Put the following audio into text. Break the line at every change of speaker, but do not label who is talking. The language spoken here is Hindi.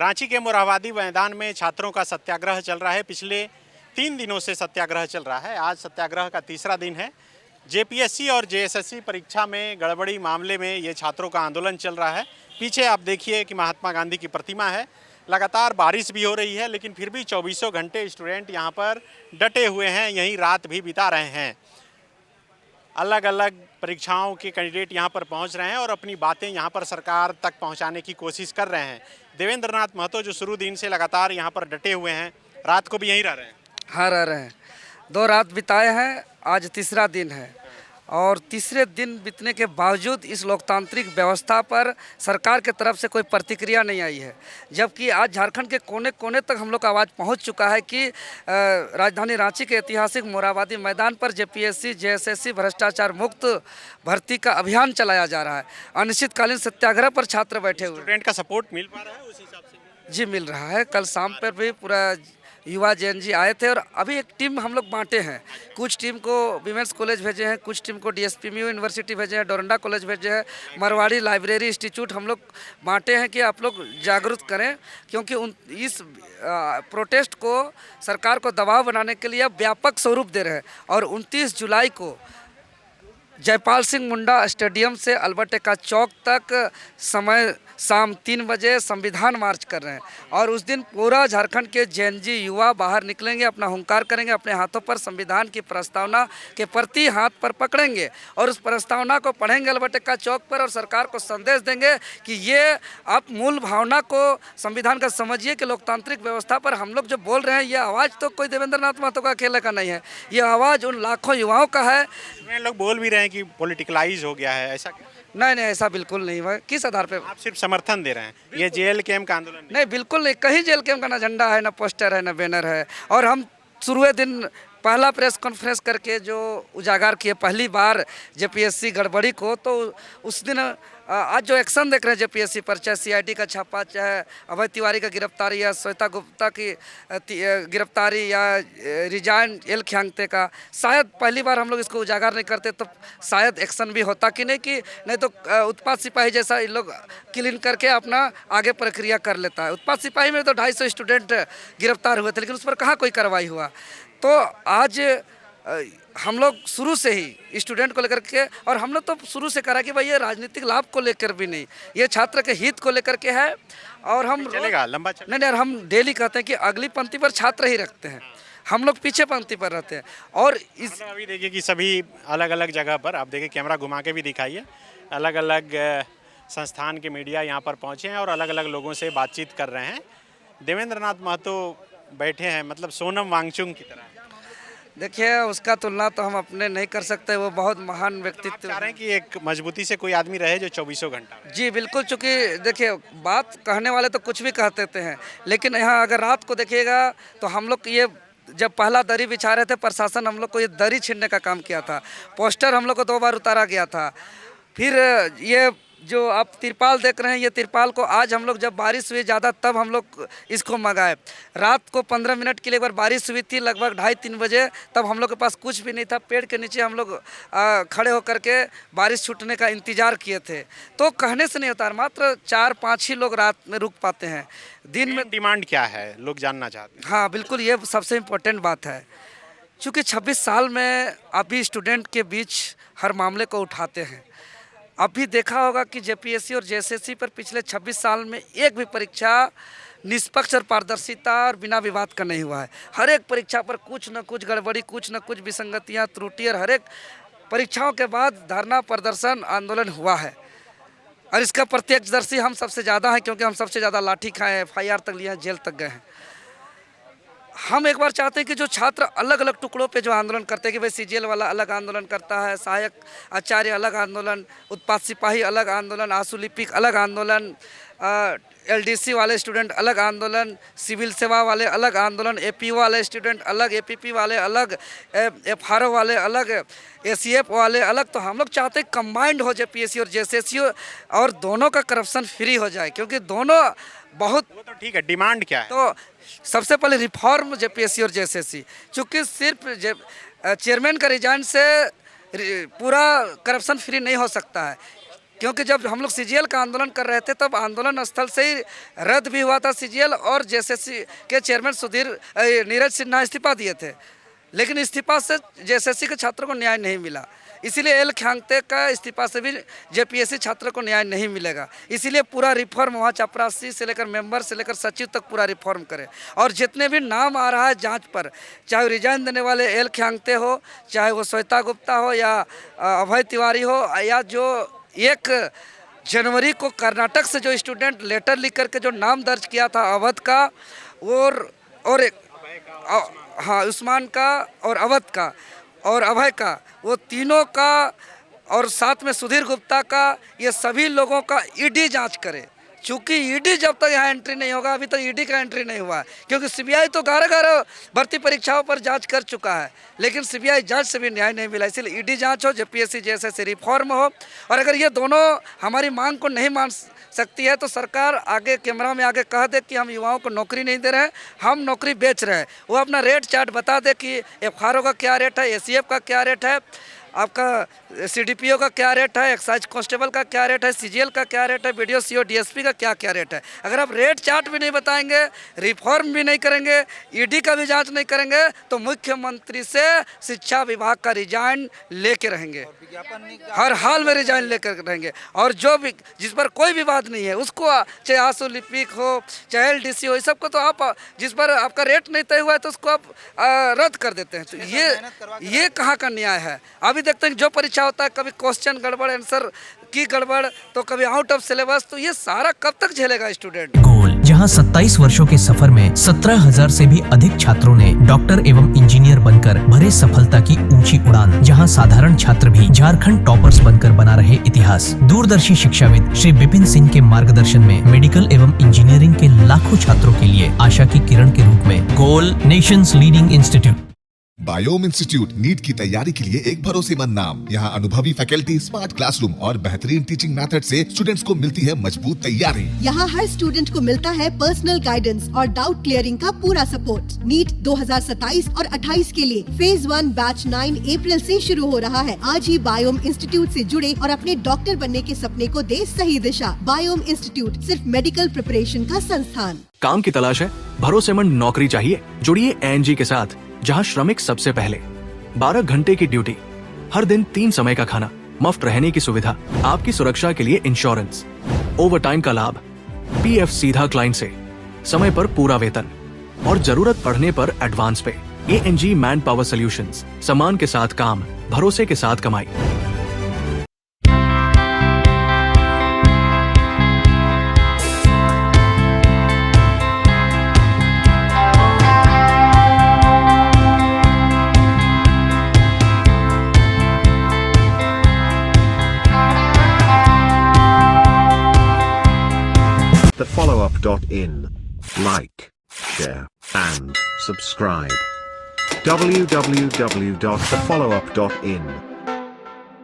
रांची के मोरहाबादी मैदान में छात्रों का सत्याग्रह चल रहा है। पिछले 3 दिनों से सत्याग्रह चल रहा है। आज सत्याग्रह का तीसरा दिन है। जेपीएससी और जेएसएससी परीक्षा में गड़बड़ी मामले में ये छात्रों का आंदोलन चल रहा है। पीछे आप देखिए कि महात्मा गांधी की प्रतिमा है। लगातार बारिश भी हो रही है, लेकिन फिर भी चौबीसों घंटे स्टूडेंट यहाँ पर डटे हुए हैं, यहीं रात भी बिता रहे हैं। अलग अलग परीक्षाओं के कैंडिडेट यहाँ पर पहुँच रहे हैं और अपनी बातें यहाँ पर सरकार तक पहुँचाने की कोशिश कर रहे हैं। देवेंद्र नाथ महतो जो शुरू दिन से लगातार यहाँ पर डटे हुए हैं, रात को भी यहीं रह रहे हैं।
हाँ, रह रहे हैं। 2 रात बिताए हैं, आज तीसरा दिन है और तीसरे दिन बीतने के बावजूद इस लोकतांत्रिक व्यवस्था पर सरकार के तरफ से कोई प्रतिक्रिया नहीं आई है। जबकि आज झारखंड के कोने कोने तक हम लोग का आवाज़ पहुंच चुका है कि राजधानी रांची के ऐतिहासिक मोरहाबादी मैदान पर जेपीएससी जेएसएससी भ्रष्टाचार मुक्त भर्ती का अभियान चलाया जा रहा है। अनिश्चितकालीन सत्याग्रह पर छात्र बैठे हुए।
स्टूडेंट का सपोर्ट मिल पा रहा है उस हिसाब से?
जी, मिल रहा है। कल शाम पर भी पूरा युवा जेएनजी आए थे और अभी एक टीम हम लोग बांटे हैं। कुछ टीम को विमेंस कॉलेज भेजे हैं, कुछ टीम को डीएसपीएमयू यूनिवर्सिटी भेजे हैं, डोरंडा कॉलेज भेजे हैं, मारवाड़ी लाइब्रेरी इंस्टीट्यूट हम लोग बांटे हैं कि आप लोग जागरूक करें, क्योंकि इस प्रोटेस्ट को सरकार को दबाव बनाने के लिए अब व्यापक स्वरूप दे रहे हैं। और 29 जुलाई को जयपाल सिंह मुंडा स्टेडियम से अल्बर्ट एक्का चौक तक समय शाम 3 बजे संविधान मार्च कर रहे हैं। और उस दिन पूरा झारखंड के जेएनजी युवा बाहर निकलेंगे, अपना हुंकार करेंगे, अपने हाथों पर संविधान की प्रस्तावना के प्रति हाथ पर पकड़ेंगे और उस प्रस्तावना को पढ़ेंगे अल्बर्ट एक्का चौक पर और सरकार को संदेश देंगे कि ये आप मूल भावना को संविधान का समझिए कि लोकतांत्रिक व्यवस्था पर हम लोग जो बोल रहे हैं, ये आवाज़ तो कोई देवेंद्र नाथ महतो का अकेले का नहीं है, ये आवाज़ उन लाखों युवाओं का है।
लोग बोल भी रहे हैं कि पॉलिटिकलाइज हो गया है, ऐसा क्या?
नहीं, ऐसा बिल्कुल नहीं हुआ। किस आधार पे?
आप सिर्फ समर्थन दे रहे हैं, ये जेल कैम्प का आंदोलन
नहीं, बिल्कुल नहीं। कहीं जेल कैम्प का ना झंडा है, ना पोस्टर है, ना बैनर है। और हम शुरू दिन पहला प्रेस कॉन्फ्रेंस करके जो उजागर किए पहली बार जेपीएससी गड़बड़ी को, तो उस दिन आज जो एक्शन देख रहे हैं जेपीएससी पर, चाहे सीआईडी का छापा, चाहे अभय तिवारी का गिरफ्तारी या श्वेता गुप्ता की गिरफ्तारी या रिजाइन एल ख्यांगते का, शायद पहली बार हम लोग इसको उजागर नहीं करते तो शायद एक्शन भी होता कि नहीं तो उत्पात सिपाही जैसा इन लोग क्लीन करके अपना आगे प्रक्रिया कर लेता है। उत्पात सिपाही में तो 250 स्टूडेंट गिरफ्तार हुए थे, लेकिन उस पर कहाँ कोई कार्रवाई हुआ। तो आज हम लोग शुरू से ही स्टूडेंट को लेकर के, और हम लोग तो शुरू से करा कि भाई ये राजनीतिक लाभ को लेकर भी नहीं, ये छात्र के हित को लेकर के है। और हम
चलेगा लंबा चलेगा।
नहीं, हम डेली कहते हैं कि अगली पंक्ति पर छात्र ही रखते हैं, हम लोग पीछे पंक्ति पर रहते हैं। और इस
अभी देखिए कि सभी अलग अलग जगह पर, आप देखिए कैमरा घुमा के भी दिखाइए, अलग अलग संस्थान के मीडिया यहाँ पर पहुँचे हैं और अलग अलग लोगों से बातचीत कर रहे हैं। देवेंद्र नाथ महतो बैठे हैं, मतलब सोनम वांगचुक की तरह।
देखिए, उसका तुलना तो हम अपने नहीं कर सकते, वो बहुत महान व्यक्तित्व।
चाह रहे हैं कि एक मजबूती से कोई आदमी रहे जो 24 घंटा।
जी बिल्कुल, चूँकि देखिए बात कहने वाले तो कुछ भी कह देते हैं, लेकिन यहाँ अगर रात को देखिएगा तो हम लोग ये जब पहला दरी बिछा रहे थे, प्रशासन हम लोग को ये दरी छीनने का काम किया था। पोस्टर हम लोग को 2 बार उतारा गया था। फिर ये जो आप तिरपाल देख रहे हैं, ये तिरपाल को आज हम लोग जब बारिश हुई ज़्यादा तब हम लोग इसको मंगाए। रात को 15 मिनट के लिए एक बार बारिश हुई थी, लगभग 2:30-3 बजे, तब हम लोग के पास कुछ भी नहीं था। पेड़ के नीचे हम लोग खड़े होकर के बारिश छूटने का इंतज़ार किए थे। तो कहने से नहीं होता, मात्र 4-5 ही लोग रात में रुक पाते हैं। दिन में
डिमांड क्या है, लोग जानना चाहते हैं।
हाँ बिल्कुल, ये सबसे इम्पोर्टेंट बात है। चूँकि 26 साल में अभी स्टूडेंट के बीच हर मामले को उठाते हैं। अभी देखा होगा कि जेपीएससी और जेएसएससी पर पिछले 26 साल में एक भी परीक्षा निष्पक्ष और पारदर्शिता और बिना विवाद का नहीं हुआ है। हर एक परीक्षा पर कुछ न कुछ गड़बड़ी, कुछ न कुछ विसंगतियां, त्रुटि, और हर एक परीक्षाओं के बाद धरना, प्रदर्शन, आंदोलन हुआ है। और इसका प्रत्यक्षदर्शी हम सबसे ज़्यादा हैं, क्योंकि हम सबसे ज़्यादा लाठी खाए हैं, FIR तक लिए हैं, जेल तक गए हैं। हम एक बार चाहते हैं कि जो छात्र अलग अलग टुकड़ों पे जो आंदोलन करते हैं कि भाई सीजीएल वाला अलग आंदोलन करता है, सहायक आचार्य अलग आंदोलन, उत्पात सिपाही अलग आंदोलन, आंसू लिपिक अलग आंदोलन, एलडीसी वाले स्टूडेंट अलग आंदोलन, सिविल सेवा वाले अलग आंदोलन, एपीओ वाले स्टूडेंट अलग, एपीपी वाले अलग, एफआरओ वाले अलग, एसीएफ वाले अलग। तो हम लोग चाहते हैं कंबाइंड हो जेपीएससी और जेएसएससी, और दोनों का करप्शन फ्री हो जाए, क्योंकि दोनों बहुत।
वो तो ठीक है, डिमांड क्या है?
तो सबसे पहले रिफॉर्म जेपीएससी और जेएसएससी, चूँकि सिर्फ चेयरमैन का रिजाइन से पूरा करप्शन फ्री नहीं हो सकता है। क्योंकि जब हम लोग सीजीएल का आंदोलन कर रहे थे तब आंदोलन स्थल से ही रद्द भी हुआ था सीजीएल, और जेएसएससी के चेयरमैन नीरज सिन्हा इस्तीफा दिए थे, लेकिन इस्तीफा से जेएसएससी के छात्रों को न्याय नहीं मिला। इसीलिए एल ख्यांगते का इस्तीफा से भी जेपीएससी छात्रों को न्याय नहीं मिलेगा। इसीलिए पूरा रिफॉर्म वहाँ चपरासी से लेकर मेंबर से लेकर सचिव तक पूरा रिफॉर्म करें, और जितने भी नाम आ रहा है जांच पर, चाहे रिजाइन देने वाले एल ख्यांगते हो, चाहे वो श्वेता गुप्ता हो या अभय तिवारी हो, या जो 1 जनवरी को कर्नाटक से जो स्टूडेंट लेटर लिख करके जो नाम दर्ज किया था अवध का और हाँ उस्मान का और अवध का और अभय का, वो तीनों का और साथ में सुधीर गुप्ता का, ये सभी लोगों का ईडी जांच करे। चूँकि ईडी जब तक यहाँ एंट्री नहीं होगा, अभी तक ईडी का एंट्री नहीं हुआ है, क्योंकि सीबीआई तो 11 भर्ती परीक्षाओं पर जांच कर चुका है, लेकिन सीबीआई जांच से भी न्याय नहीं मिला। इसलिए ईडी जांच हो, जेपीएससी जेएसएससी रिफॉर्म हो, और अगर ये दोनों हमारी मांग को नहीं मान सकती है तो सरकार आगे कैमरा में आगे कह दे कि हम युवाओं को नौकरी नहीं दे रहे हैं, हम नौकरी बेच रहे हैं। वो अपना रेट चार्ट बता दे कि एफआरओ का क्या रेट है, एसीएफ का क्या रेट है, आपका सीडीपीओ का क्या रेट है, एक्साइज कांस्टेबल का क्या रेट है, सीजीएल का क्या रेट है, वीडियो सीओ डीएसपी का क्या रेट है। अगर आप रेट चार्ट भी नहीं बताएंगे, रिफॉर्म भी नहीं करेंगे, ईडी का भी जांच नहीं करेंगे, तो मुख्यमंत्री से शिक्षा विभाग का रिजाइन लेके रहेंगे, हर हाल में रिजाइन लेकर रहेंगे। और जो भी जिस पर कोई विवाद नहीं है उसको, चाहे आंसू लिपिक हो, चाहे एलडीसी हो, इस सबको तो आप, जिस पर आपका रेट नहीं तय हुआ है तो उसको आप रद्द कर देते हैं। तो ये कहाँ का न्याय है? अभी देखते हैं जो परीक्षा होता है, कभी क्वेश्चन गड़बड़, आंसर की गड़बड़, तो कभी आउट ऑफ सिलेबस, तो ये सारा कब तक झेलेगा स्टूडेंट?
गोल, जहां 27 वर्षों के सफर में 17,000 से भी अधिक छात्रों ने डॉक्टर एवं इंजीनियर बनकर भरे सफलता की ऊंची उड़ान, जहां साधारण छात्र भी झारखंड टॉपर्स बनकर बना रहे इतिहास। दूरदर्शी शिक्षाविद श्री विपिन सिंह के मार्गदर्शन में मेडिकल एवं इंजीनियरिंग के लाखों छात्रों के लिए आशा की किरण के रूप में गोल, nation's leading institute.
Biome institute NEET की तैयारी के लिए एक भरोसेमंद नाम। यहाँ अनुभवी फैकल्टी, स्मार्ट क्लासरूम और बेहतरीन टीचिंग मेथड से स्टूडेंट्स को मिलती है मजबूत तैयारी।
यहाँ हर स्टूडेंट को मिलता है पर्सनल गाइडेंस और डाउट क्लियरिंग का पूरा सपोर्ट। नीट 2027 और 28 के लिए फेज 1 बैच 9 अप्रैल से शुरू हो रहा है। आज ही बायोम इंस्टीट्यूट से जुड़े और अपने डॉक्टर बनने के सपने को दे सही दिशा। बायोम इंस्टीट्यूट सिर्फ मेडिकल प्रिपरेशन का संस्थान।
काम की तलाश है, भरोसेमंद नौकरी चाहिए? जुड़िए एएनजी के साथ, जहां श्रमिक सबसे पहले। 12 घंटे की ड्यूटी, हर दिन 3 समय का खाना, मुफ्त रहने की सुविधा, आपकी सुरक्षा के लिए इंश्योरेंस, ओवरटाइम का लाभ, पीएफ सीधा क्लाइंट से, समय पर पूरा वेतन और जरूरत पड़ने पर एडवांस पे। एएनजी मैन पावर सॉल्यूशंस, सम्मान के साथ काम, भरोसे के साथ कमाई।
thefollowup.in. Like, share, and subscribe. www.thefollowup.in